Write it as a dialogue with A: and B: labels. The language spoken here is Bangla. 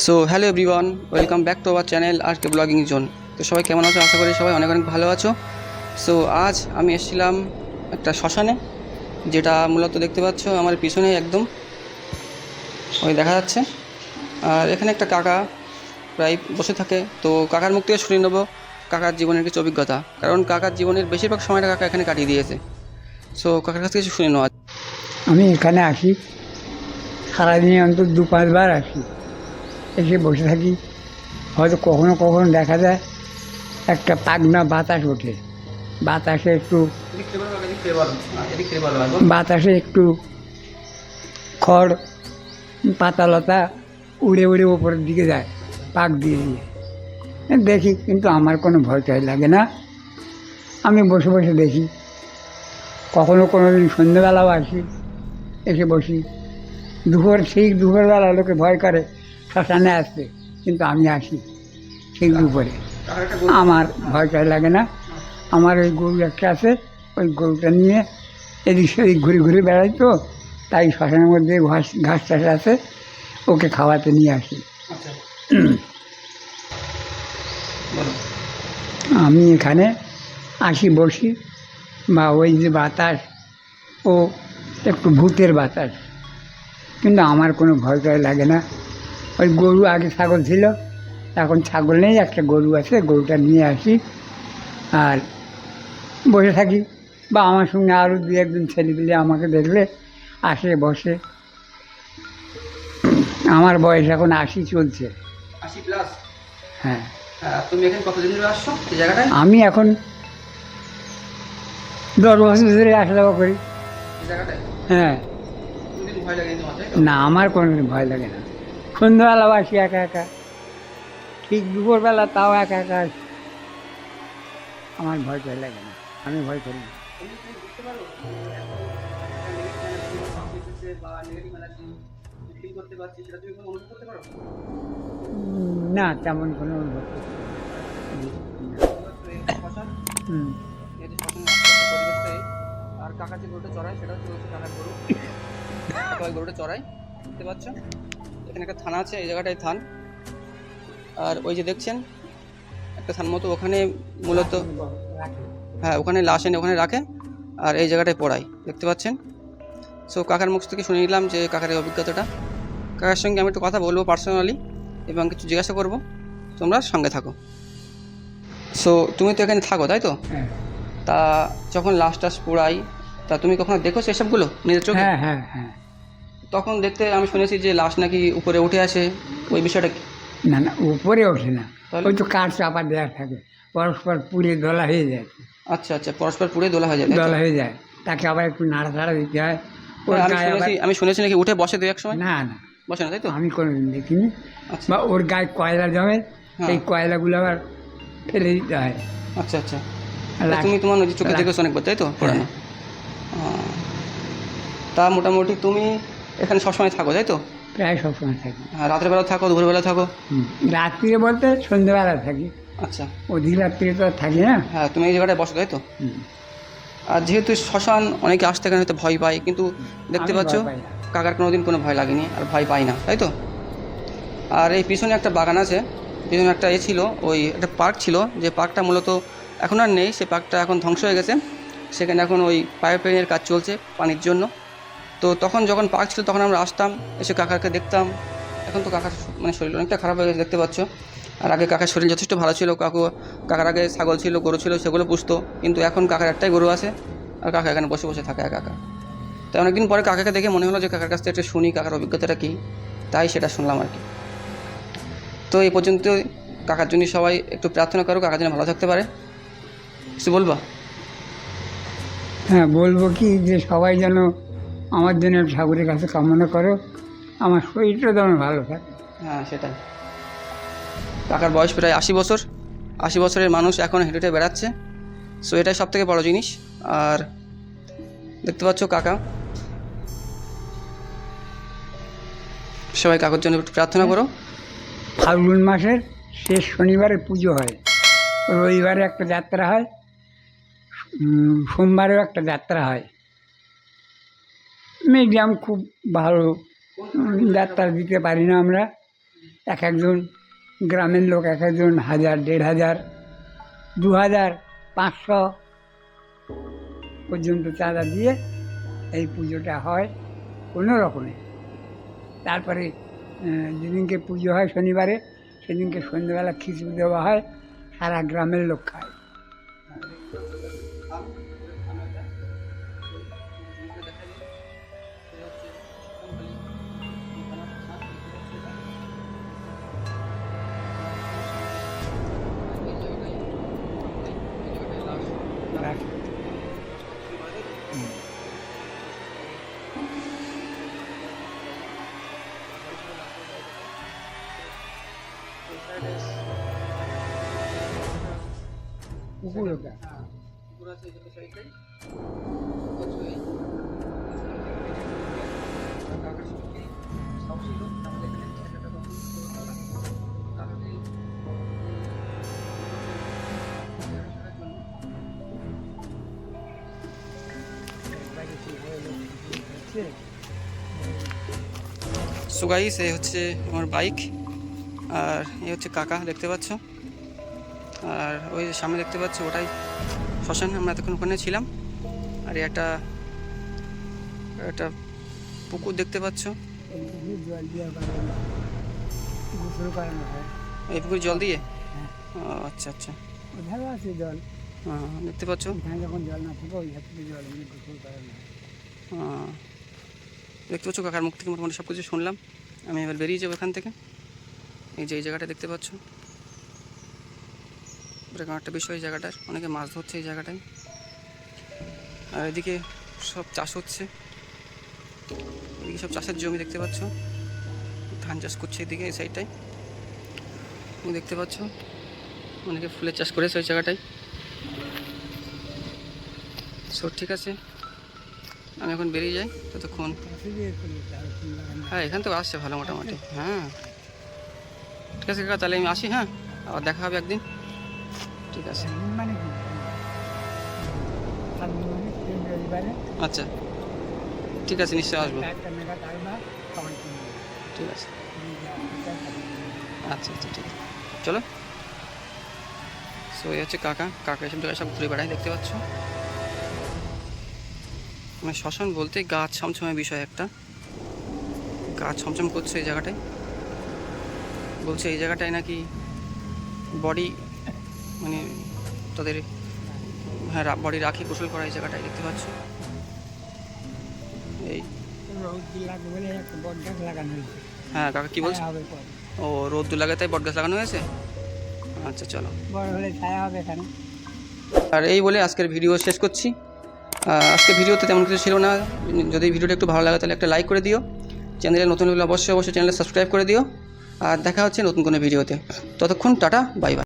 A: So hello everyone, welcome back to our channel R K blogging zone. তো সবাই কেমন আছো? আশা করি সবাই অনেক অনেক ভালো আছো। সো আজ আমি এসেছিলাম একটা শ্মশানে, যেটা মূলত দেখতে পাচ্ছ আমার পিছনে একদম ওই দেখা যাচ্ছে। আর এখানে একটা কাকা প্রায় বসে থাকে। তো কাকার মুখ থেকে শুনে নেবো কাকার জীবনের কিছু অভিজ্ঞতা, কারণ কাকার জীবনের বেশিরভাগ সময়টা কাকা এখানে কাটিয়ে দিয়েছে। সো কাকার কাছ থেকে কিছু শুনে নেওয়া।
B: আমি এখানে আসি, সারাদিনে অন্তত 2-5 বার আসি, এসে বসে থাকি। হয়তো কখনো কখনো দেখা যায় একটা পাগনা বাতাস ওঠে, বাতাসে একটু বাতাসে একটু খড় পাতালতা উড়ে উড়ে ওপরের দিকে যায়, পাক দিয়ে দিয়ে দেখি। কিন্তু আমার কোনো ভয় টয় লাগে না, আমি বসে বসে দেখি। কখনো কোনো দিন সন্ধ্যেবেলাও আসি, এসে বসি। ঠিক দুপুরবেলা লোকে ভয় করে শ্মশানে আসতে, কিন্তু আমি আসি ঠিক দুপুরে, আমার ভয় টয় লাগে না। আমার ওই গরু একটা আছে, ওই গরুটা নিয়ে এদিক সেদিক ঘুরে ঘুরে বেড়াই, তো তাই শ্মশানের মধ্যে ঘাস টাস আছে, ওকে খাওয়াতে নিয়ে আসি। আমি এখানে আসি, বসি, বা ওই যে বাতাস, ও একটু ভূতের বাতাস, কিন্তু আমার কোনো ভয় টয় লাগে না। ওই গরু, আগে ছাগল ছিল, এখন ছাগল নেই, একটা গরু আছে, গরুটা নিয়ে আসি আর বসে থাকি। বা আমার সঙ্গে আরও 2-1 জন ছেলেপিলে আমাকে দেখলে আসে, বসে। আমার বয়স এখন 80 চলছে।
A: 80+?
B: হ্যাঁ।
A: তুমি এখানে কতদিন ধরে আসছো এই জায়গাটায়?
B: আমি এখন 10 বছর ধরে আসা যাওয়া করি
A: এই জায়গাটায়
B: হ্যাঁ।
A: কোনদিন ভয় লাগেনি তোমার, তাই তো?
B: না, আমার কোনো ভয় লাগে না। সন্ধ্যাবেলাও আসি একা একা, ঠিক দুপুরবেলা তাও একা একা আসি। আমার ভয় টয় লাগে না, আমি ভয় করি না।
A: তুমি কি বুঝতে পারো যে এখন একটা নেগেটিভ এনার্জি এসেছে বা নেগেটিভ এনার্জি ফিল করতে পারছি, সেটা তুমি কোনো অনুভব করতে পারো?
B: না, তেমন কোনো অনুভব করছি না।
A: এই শ্মশান,
B: হুম।
A: এই যে শ্মশানের আশেপাশে পরিবেশটা এই, আর কাকা যে গরুটা চড়ায় সেটা হচ্ছে কাকার গরু। কাকা ওই গরুটা চড়ায়, দেখতে পাচ্ছ। এখানে একটা থানা আছে, এই জায়গাটায় থান। আর ওই যে দেখছেন একটা থান মতো, ওখানে মূলত হ্যাঁ ওখানে লাশ এনে ওখানে রাখে, আর এই জায়গাটায় পড়ায়, দেখতে পাচ্ছেন। সো কাকার মুখ থেকে শুনে নিলাম যে কাকার এই অভিজ্ঞতাটা। কাকার সঙ্গে আমি একটু কথা বলবো পার্সোনালি এবং কিছু জিজ্ঞাসা করবো, তোমরা সঙ্গে থাকো। সো তুমি তো এখানে থাকো, তাই তো?
B: হ্যাঁ
A: তা যখন লাশ টাশ পোড়াই, তা তুমি কখনো দেখো সেসবগুলো নিজের চোখে?
B: হ্যাঁ হ্যাঁ হ্যাঁ।
A: তখন দেখতে আমি শুনেছি যে লাশ নাকি উপরে উঠে আসে, ওই বিষয়টা কি?
B: না না, উপরে ওঠে না,
A: তাহলে?
B: ওই তো কাঠ চাপা দেওয়া থাকে, পরস্পর পুড়ে দলা হয়ে যায়।
A: আচ্ছা আচ্ছা, পরস্পর পুড়ে দোলা হয়ে যায়, তাই তো?
B: দলা হয়ে যায়, তাকে আবার একটু নাড়াচাড়া দিতে হয়। ওর
A: হ্যাঁ, আমি
B: গায়ে আবার,
A: শুনেছি, আমি শুনেছি নাকি উঠে বসে দু এক সময়।
B: না না,
A: বসে না, তাই তো?
B: আমি কোনোদিন দেখিনি।
A: আচ্ছা
B: বা ওর গায়ে কয়লা জমে,
A: হ্যাঁ।
B: সেই কয়লাগুলো আবার ফেলে দিতে হয়।
A: আচ্ছা আচ্ছা, তা
B: লাশ-
A: তুমি তোমার নিজের চোখে
B: লাশ-
A: দেখেছো অনেকবার, তাই তো পড়ানো?
B: হ্যাঁ,
A: তা মোটামুটি তুমি এখানে সবসময় থাকো, তাই তো?
B: প্রায় সবসময় থাকি।
A: হ্যাঁ, রাতের বেলা থাকো, দুপুরবেলা থাকো?
B: রাত্রিরে বলতে সন্ধ্যেবেলা থাকি,
A: আচ্ছা।
B: অধিক রাত্রিরে তো আর থাকি না।
A: হ্যাঁ, তুমি এই জায়গাটায় বসো, তাই তো?
B: হুম।
A: আর যেহেতু শ্মশান, অনেকে আসতে এখানে হয়তো ভয় পায়, কিন্তু দেখতে
B: আমি
A: পাচ্ছ
B: ভয় পাই না।
A: কাকার কোনো দিন কোনো ভয় লাগেনি আর ভয় পাই না, তাই তো? আর এই পিছনে একটা বাগান আছে, পিছনে একটা ছিল, ওই একটা পার্ক ছিল, যে পার্কটা মূলত এখন আর নেই, সে পার্কটা এখন ধ্বংস হয়ে গেছে। সেখানে এখন ওই পাইপলাইনের কাজ চলছে পানির জন্য। তো তখন যখন পার্ক ছিল তখন আমরা আসতাম, এসে কাকাকে দেখতাম। এখন তো কাকার মানে শরীর অনেকটা খারাপ হয়ে গেছে, দেখতে পাচ্ছ। আর আগে কাকার শরীর যথেষ্ট ভালো ছিল, কাকার আগে ছাগল ছিল, গরু ছিল, সেগুলো পুষতো। কিন্তু এখন কাকার একটাই গরু আছে, আর কাকা এখানে বসে বসে থাকে একা একা। তাই অনেকদিন পরে কাকাকে দেখে মনে হলো যে কাকার কাছ থেকে একটা শুনি কাকার অভিজ্ঞতাটা কী, তাই সেটা শুনলাম আর কি। তো এই পর্যন্ত, কাকার জন্য সবাই একটু প্রার্থনা করো, কাকা যেন ভালো থাকতে পারে। কিছু বলবা?
B: হ্যাঁ, বলবো কি, যে সবাই যেন আমার জন্য ঠাকুরের কাছে কামনা করো, আমার শরীরটা যেন ভালো থাকে।
A: হ্যাঁ সেটাই। কাকার বয়স প্রায় 80 বছর, 80 বছরের মানুষ এখন হেঁটে হেঁটে বেড়াচ্ছে। সো এটাই সব থেকে বড়ো জিনিস। আর দেখতে পাচ্ছ কাকা, সবাই কাকার জন্য একটু প্রার্থনা করো।
B: ফাল্গুন মাসের শেষ শনিবারে পুজো হয়, রবিবারে একটা যাত্রা হয়, সোমবারেও একটা যাত্রা হয়। মিডিয়াম, খুব ভালো যাত্রা দিতে পারি না আমরা, এক একজন গ্রামের লোক এক একজন 1000, 1500, 2000, 500 পর্যন্ত চাঁদা দিয়ে এই পুজোটা হয় কোনো রকমে। তারপরে যেদিনকে পুজো হয় শনিবারে, সেদিনকে সন্ধ্যেবেলা খিচুড়ি দেওয়া হয়, সারা গ্রামের লোক খায়। পুকুর ওটা।
A: সো গাইস, এই হচ্ছে আমার বাইক, আর এই হচ্ছে কাকা দেখতে পাচ্ছ, আর ওই যে সামনে দেখতে পাচ্ছ ওটাই শ্মশান। আমরা এতক্ষণ ওখানে ছিলাম। আর একটা একটা পুকুর দেখতে পাচ্ছ,
B: জল দিয়ে গোসল করানো হয়।
A: এই পুকুর জল দিয়ে?
B: হ্যাঁ।
A: ও আচ্ছা আচ্ছা,
B: ওধারও আছে জল,
A: দেখতে পাচ্ছ।
B: এখানে যখন জল না থাকে ওই থেকে জল এনে গোসল করানো হয়।
A: দেখতে পাচ্ছ কাকার মুখ থেকে মোটামুটি সব কিছু শুনলাম। আমি এবার বেরিয়ে যাবো এখান থেকে। এই যে এই জায়গাটা দেখতে পাচ্ছ, এরকম একটা বিষয় এই জায়গাটার, অনেকে মাছ ধরছে এই জায়গাটায়। আর এদিকে সব চাষ হচ্ছে, এদিকে সব চাষের জমি দেখতে পাচ্ছ, ধান চাষ করছে এদিকে এই সাইডটায় তুমি দেখতে পাচ্ছ। অনেকে ফুলের চাষ করেছে ওই জায়গাটায়। সো ঠিক আছে, আমি এখন বেরিয়ে যাই ততক্ষণ। হ্যাঁ, এখান থেকে আসছে ভালো মোটামুটি। হ্যাঁ ঠিক আছে কাকা, তাহলে আমি আসি। হ্যাঁ, আবার দেখা হবে একদিন। ঠিক আছে,
B: মানে কি
A: আচ্ছা ঠিক আছে, নিশ্চয়ই আসবো। ঠিক আছে, আচ্ছা আচ্ছা ঠিক আছে, চলো। সো এই হচ্ছে কাকা, কাকা এসব জায়গায় সব ঘুরে বেড়ায় দেখতে পাচ্ছ। মানে শ্মশান বলতে গাছ ছমছমের বিষয়, একটা গাছ ছমছম করছে এই জায়গাটায়। বলছে এই জায়গাটায় নাকি বডি, মানে তাদের, হ্যাঁ বডি রাখি গোসল করা এই জায়গাটায় দেখতে পাচ্ছ। এই হ্যাঁ কাকা কি বলছে? ও রোদ্দুর লাগে তাই বট গাছ লাগানো হয়েছে। আচ্ছা চলো,
B: বড় হলে ছায়া হবে এখানে।
A: আর এই বলে আজকের ভিডিও শেষ করছি। আজকে ভিডিওতে তেমন কিছু ছিল না। যদি ভিডিওটা একটু ভালো লাগে তাহলে একটা লাইক করে দিও। চ্যানেলে নতুন হলে অবশ্যই চ্যানেলে সাবস্ক্রাইব করে দিও। আর দেখা হচ্ছে নতুন কোনো ভিডিওতে। ততক্ষণ টাটা, বাই বাই।